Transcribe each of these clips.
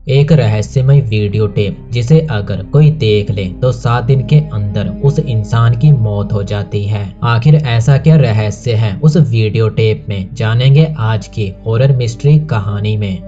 एक रहस्यमय video tape जिसे अगर कोई देख ले तो 7 दिन के अंदर उस इंसान की मौत हो जाती है। आखिर ऐसा क्या रहस्य है उस वीडियो टेप में, जानेंगे आज की हॉरर मिस्ट्री कहानी में।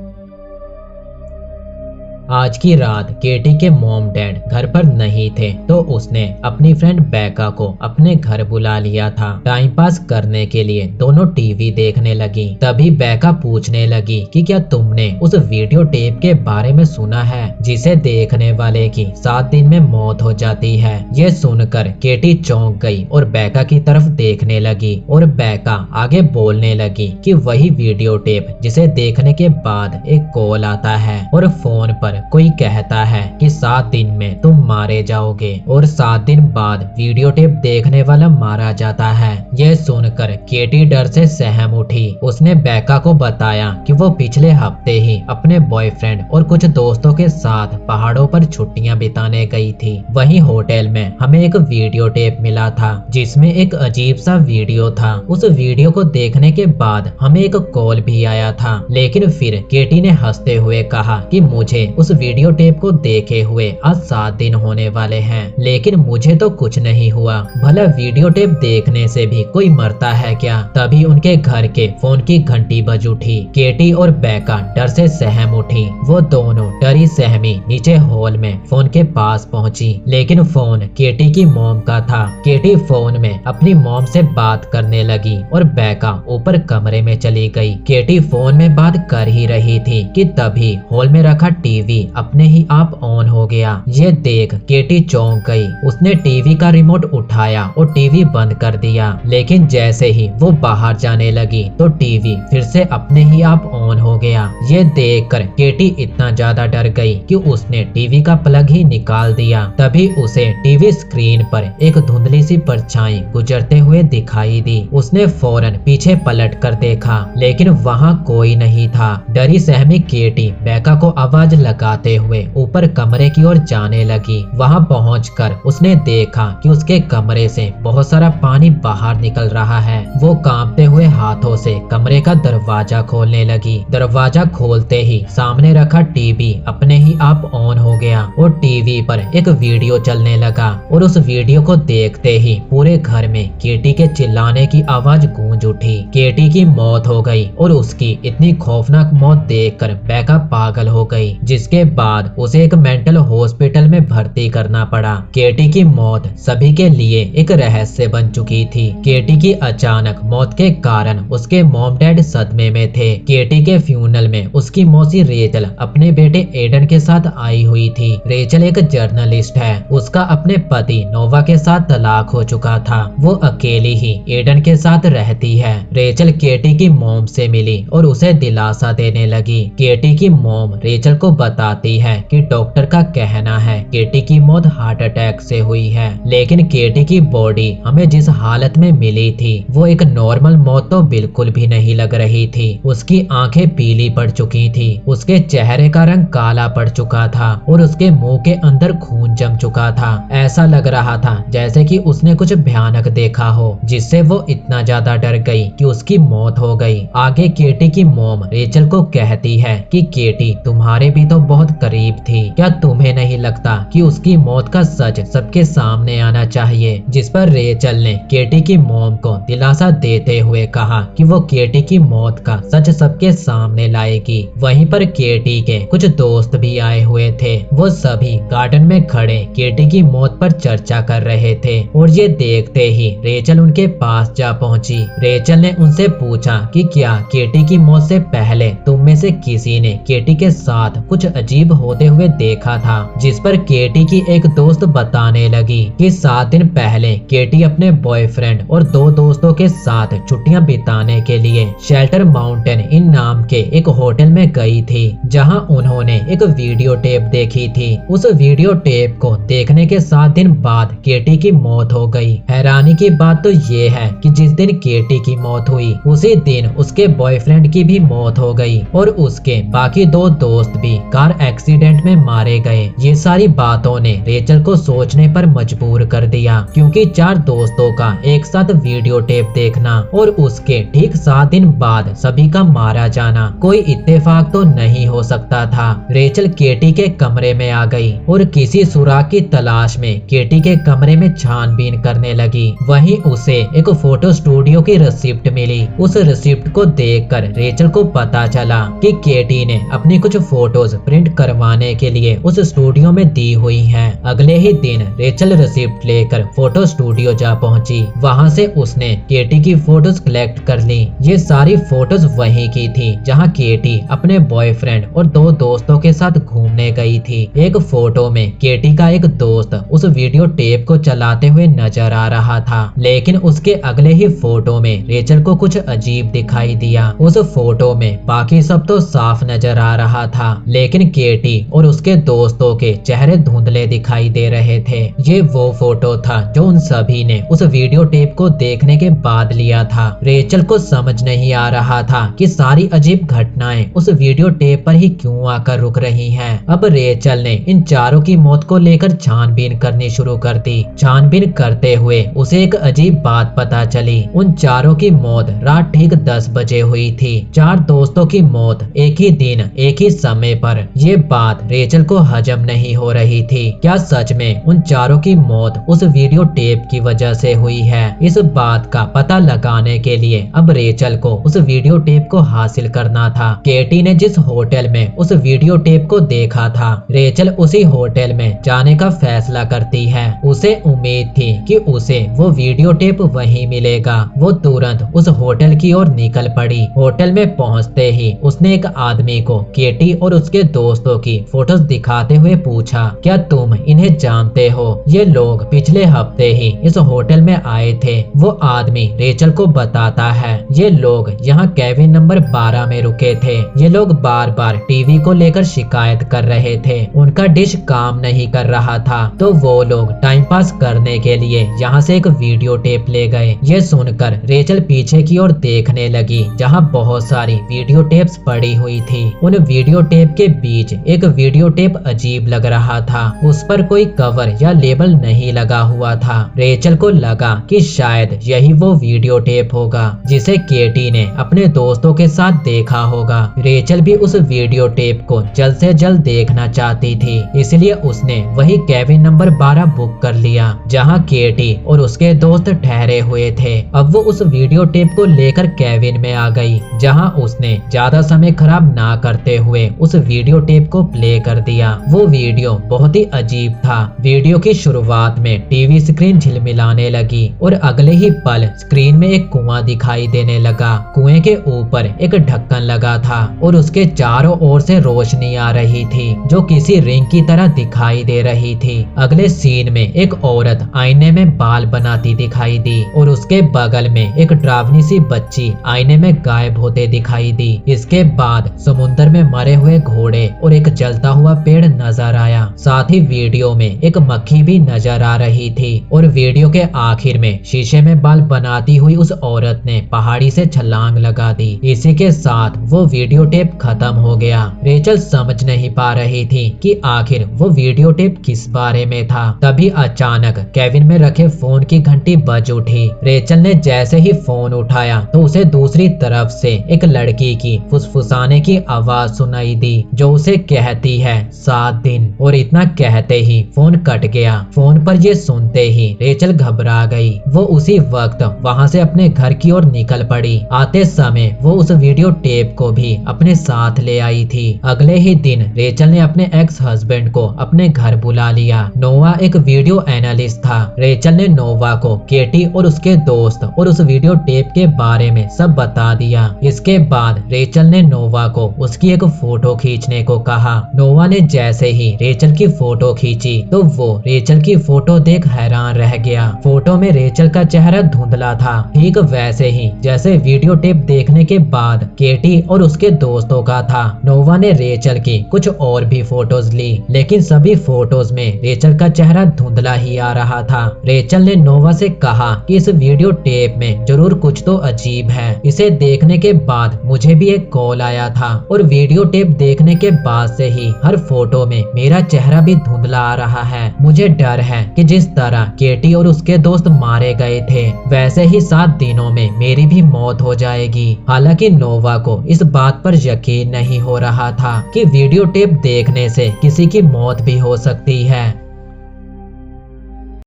आज की रात केटी के मॉम डैड घर पर नहीं थे तो उसने अपनी फ्रेंड बैका को अपने घर बुला लिया था। टाइम पास करने के लिए दोनों टीवी देखने लगी। तभी बैका पूछने लगी कि क्या तुमने उस वीडियो टेप के बारे में सुना है जिसे देखने वाले की 7 दिन में मौत हो जाती है। ये सुनकर केटी चौंक गई और बैका की तरफ देखने लगी और बैका आगे बोलने लगी कि वही वीडियो टेप जिसे देखने के बाद एक कॉल आता है और फोन पर कोई कहता है कि 7 दिन में तुम मारे जाओगे और 7 दिन बाद वीडियो टेप देखने वाला मारा जाता है। यह सुनकर केटी डर से सहम उठी। उसने बैका को बताया कि वो पिछले हफ्ते ही अपने बॉयफ्रेंड और कुछ दोस्तों के साथ पहाड़ों पर छुट्टियां बिताने गई थी। वहीं होटल में हमें एक वीडियो टेप मिला था जिसमें एक अजीब सा वीडियो था। उस वीडियो को देखने के बाद हमें एक कॉल भी आया था, लेकिन फिर केटी ने हंसते हुए कहा कि मुझे उस वीडियो टेप को देखे हुए आज 7 दिन होने वाले हैं, लेकिन मुझे तो कुछ नहीं हुआ। भला वीडियो टेप देखने से भी कोई मरता है क्या? तभी उनके घर के फोन की घंटी बज उठी। केटी और बैका डर से सहम उठी। वो दोनों डरी सहमी नीचे हॉल में फोन के पास पहुंची, लेकिन फोन केटी की मॉम का था। केटी फोन में अपनी मॉम से बात करने लगी और बैका ऊपर कमरे में चली गई। केटी फोन में बात कर ही रही थी कि तभी हॉल में रखा टीवी अपने ही आप ऑन हो गया। ये देख केटी चौंक गई। उसने टीवी का रिमोट उठाया और टीवी बंद कर दिया, लेकिन जैसे ही वो बाहर जाने लगी तो टीवी फिर से अपने ही आप ऑन हो गया। ये देखकर केटी इतना ज्यादा डर गई कि उसने टीवी का प्लग ही निकाल दिया। तभी उसे टीवी स्क्रीन पर एक धुंधली सी परछाई गुजरते हुए दिखाई दी। उसने फौरन पीछे पलट कर देखा, लेकिन वहाँ कोई नहीं था। डरी सहमी केटी बैका को आवाज लगाते हुए ऊपर कमरे की ओर जाने लगी। वहां पहुंचकर उसने देखा कि उसके कमरे से बहुत सारा पानी बाहर निकल रहा है। वो कांपते हुए हाथों से कमरे का दरवाजा खोलने लगी। दरवाजा खोलते ही सामने रखा टीवी अपने ही आप ऑन हो गया और टीवी पर एक वीडियो चलने लगा और उस वीडियो को देखते ही पूरे घर में केटी के चिल्लाने की आवाज गूंज उठी। केटी की मौत हो गई और उसकी इतनी खौफनाक मौत देखकर बैका पागल हो गई, जिसके बाद उसे एक मेंटल हॉस्पिटल में भर्ती करना पड़ा। केटी की मौत सभी के लिए एक रहस्य बन चुकी थी। केटी की अचानक मौत के कारण उसके मॉम डैड सदमे में थे। केटी के फ्यूनल में उसकी मौसी रेचल अपने बेटे एडन के साथ आई हुई थी। रेचल एक जर्नलिस्ट है। उसका अपने पति नोवा के साथ तलाक हो चुका था। वो अकेली ही एडन के साथ रहती है। रेचल केटी की मॉम से मिली और उसे दिलासा देने लगी। केटी की मॉम रेचल को बताती है कि डॉक्टर का कहना है केटी की मौत हार्ट अटैक से हुई है, लेकिन केटी की बॉडी हमें जिस हालत में मिली थी वो एक नॉर्मल मौत तो बिल्कुल भी नहीं लग रही थी। उसकी आंखें पीली पड़ चुकी थी, उसके चेहरे का रंग काला पड़ चुका था और उसके मुंह के अंदर खून जम चुका था। ऐसा लग रहा था जैसे कि उसने कुछ भयानक देखा हो, जिससे वो इतना ज्यादा डर गई कि उसकी मौत हो गई। आगे केटी की मॉम रेचल को कहती है कि केटी तुम्हारे भी तो बहुत करीब थी। क्या तुम्हें नहीं लगता कि उसकी मौत का सच सबके सामने आना चाहिए? जिस पर रेचल ने केटी की मॉम को दिलासा देते हुए कहा कि वो केटी की मौत का सच सबके सामने लाएगी। वहीं पर केटी के कुछ दोस्त भी आए हुए थे। वो सभी गार्डन में खड़े केटी की मौत पर चर्चा कर रहे थे और ये देखते ही रेचल उनके पास जा पहुंची। रेचल ने उनसे पूछा कि क्या केटी की मौत से पहले तुम में से किसी ने केटी के साथ कुछ अजीब होते हुए देखा था? जिस पर केटी की एक दोस्त बताने लगी कि 7 दिन पहले केटी अपने बॉयफ्रेंड और 2 दोस्तों के साथ छुट्टियां बिताने के लिए शेल्टर माउंटेन इन नाम के एक होटल में गई थी, जहां उन्होंने एक वीडियो टेप देखी थी। उस वीडियो टेप को देखने के 7 दिन बाद केटी की मौत हो गई। हैरानी की बात तो ये है कि जिस दिन केटी की मौत हुई उसी दिन उसके बॉयफ्रेंड की भी मौत हो गई और उसके बाकी 2 दोस्त भी कार एक्सीडेंट में मारे गए। ये सारी बातों ने रेचल को सोचने पर मजबूर कर दिया, क्योंकि 4 दोस्तों का एक साथ वीडियो टेप देखना और उसके ठीक 7 दिन बाद सभी का मारा जाना कोई इत्तेफाक तो नहीं हो सकता था। रेचल केटी के कमरे में आ गई और किसी सुराग की तलाश में केटी के कमरे में छानबीन करने लगी। वहीं उसे एक फोटो स्टूडियो की रिसिप्ट मिली। उस रिसिप्ट को देखकर रेचल को पता चला कि केटी ने अपनी कुछ फोटोज प्रिंट करवाने के लिए उस स्टूडियो में दी हुई हैं। अगले ही दिन रेचल रिसिप्ट लेकर फोटो स्टूडियो जा पहुंची। वहां से उसने केटी की फोटोज कलेक्ट कर ली। ये सारी फोटोज वहीं की थी जहां केटी अपने बॉयफ्रेंड और 2 दोस्तों के साथ घूमने गई थी। एक फोटो में केटी का एक दोस्त उस वीडियो टेप को चलाते हुए नजर आ रहा था, लेकिन उसके अगले ही फोटो में रेचल को कुछ अजीब दिखाई दिया। उस फोटो में बाकी सब तो साफ नजर आ रहा था, लेकिन केटी और उसके दोस्तों के चेहरे धुंधले दिखाई दे रहे थे। ये वो फोटो था जो उन सभी ने उस वीडियो टेप को देखने के बाद लिया था। रेचल को समझ नहीं आ रहा था कि सारी अजीब घटनाएं उस वीडियो टेप पर ही क्यों आकर रुक रही हैं। अब रेचल ने इन चारों की मौत को लेकर छानबीन करनी शुरू कर दी। छानबीन करते हुए उसे एक अजीब बात पता चली। उन चारों की मौत रात ठीक 10 बजे हुई थी। 4 दोस्तों की मौत एक ही दिन एक ही समय पर। ये बात रेचल को हजम नहीं हो रही थी। क्या सच में उन चारों की मौत उस वीडियो टेप की वजह से हुई है? इस बात का पता लगाने के लिए अब रेचल को उस वीडियो टेप को हासिल करना था। केटी ने जिस होटल में उस वीडियो टेप को देखा था, रेचल उसी होटल में जाने का फैसला करती है। उसे उम्मीद थी कि उसे वो वीडियो टेप वहीं मिलेगा। वो तुरंत उस होटल की ओर निकल पड़ी। होटल में पहुंचते ही उसने एक आदमी को केटी और उसके दोस्तों की फोटोज दिखाते हुए पूछा, क्या तुम इन्हें जानते हो? ये लोग पिछले हफ्ते ही इस होटल में आए थे। वो आदमी रेचल को बताता है, ये लोग यहाँ केबिन नंबर 12 में रुके थे। ये लोग बार बार टीवी को लेकर शिकायत कर रहे थे। उनका डिश काम नहीं कर रहा था, तो वो लोग टाइम पास करने के लिए यहाँ से एक वीडियो टेप ले गए। ये सुनकर रेचल पीछे की ओर देखने लगी, जहाँ बहुत सारी वीडियो टेप्स पड़ी हुई थी। उन वीडियो टेप के बीच एक वीडियो टेप अजीब लग रहा था। उस पर कोई कवर या लेबल नहीं लगा हुआ था। रेचल को लगा कि शायद यही वो वीडियो टेप होगा जिसे केटी ने अपने दोस्तों के साथ देखा होगा। रेचल भी उस वीडियो टेप को जल्द से जल्द देखना चाहती थी, इसलिए उसने वही केबिन नंबर 12 बुक कर लिया जहां केटी और उसके दोस्त ठहरे हुए थे। अब वो उस वीडियो टेप को लेकर केबिन में आ गई, जहां उसने ज्यादा समय खराब ना करते हुए उस वीडियो टेप को प्ले कर दिया। वो वीडियो बहुत ही अजीब था। वीडियो की शुरुआत में टीवी स्क्रीन झिलमिलाने लगी और अगले ही पल स्क्रीन में एक कुआं दिखाई देने लगा। कुएं के ऊपर एक ढक्कन लगा था और उसके चारों ओर से रोशनी आ रही थी जो किसी रिंग की तरह दिखाई दे रही थी। अगले सीन में एक औरत आईने में बाल बनाती दिखाई दी और उसके बगल में एक डरावनी सी बच्ची आईने में गायब होते दिखाई दी। इसके बाद समुद्र में मरे हुए घोड़े और एक जलता हुआ पेड़ नजर आया। साथ ही वीडियो में एक मक्खी भी नजर आ रही थी और वीडियो के आखिर में शीशे में बाल बनाती हुई उस औरत ने पहाड़ी से छलांग लगा दी। इसी के साथ वो वीडियो टेप खत्म हो गया। रेचल समझ नहीं पा रही थी कि आखिर वो वीडियो टेप किस बारे में था। तभी अचानक केबिन में रखे फोन की घंटी बज उठी। रेचल ने जैसे ही फोन उठाया तो उसे दूसरी तरफ से एक लड़की की फुसफुसाने की आवाज सुनाई दी जो उसे कहती है 7 दिन। और इतना कहते ही फोन कट गया। फोन पर ये सुनते ही रेचल घबरा गई। वो उसी वक्त वहाँ से अपने घर की ओर निकल पड़ी। आते समय वो उस वीडियो टेप को भी अपने साथ ले आई थी। अगले ही दिन रेचल ने अपने एक्स हस्बैंड को अपने घर बुला लिया। नोवा एक वीडियो एनालिस्ट था। रेचल ने नोवा को केटी और उसके दोस्त और उस वीडियो टेप के बारे में सब बता दिया। इसके बाद रेचल ने नोवा को उसकी एक फोटो खींचने को कहा। नोवा ने जैसे ही रेचल की फोटो खींची तो वो रेचल की फोटो देख हैरान रह गया। फोटो में रेचल का चेहरा धुंधला था, ठीक वैसे ही जैसे वीडियो टेप देखने के बाद केटी और उसके दोस्तों का था। नोवा ने रेचल की कुछ और भी फोटोज ली, लेकिन सभी फोटोज में रेचल का चेहरा धुंधला ही आ रहा था। रेचल ने नोवा से कहा कि इस वीडियो टेप में जरूर कुछ तो अजीब है। इसे देखने के बाद मुझे भी एक कॉल आया था और वीडियो टेप देखने के बाद से ही हर फोटो में मेरा चेहरा भी धुंधला आ रहा है। मुझे डर है कि जिस तरह केटी और उसके दोस्त मारे गए थे वैसे ही 7 दिनों में मेरी भी मौत हो जाएगी। हालांकि नोवा को इस बात पर यकीन नहीं हो रहा था कि वीडियो टेप देखने से किसी की मौत भी हो सकती है।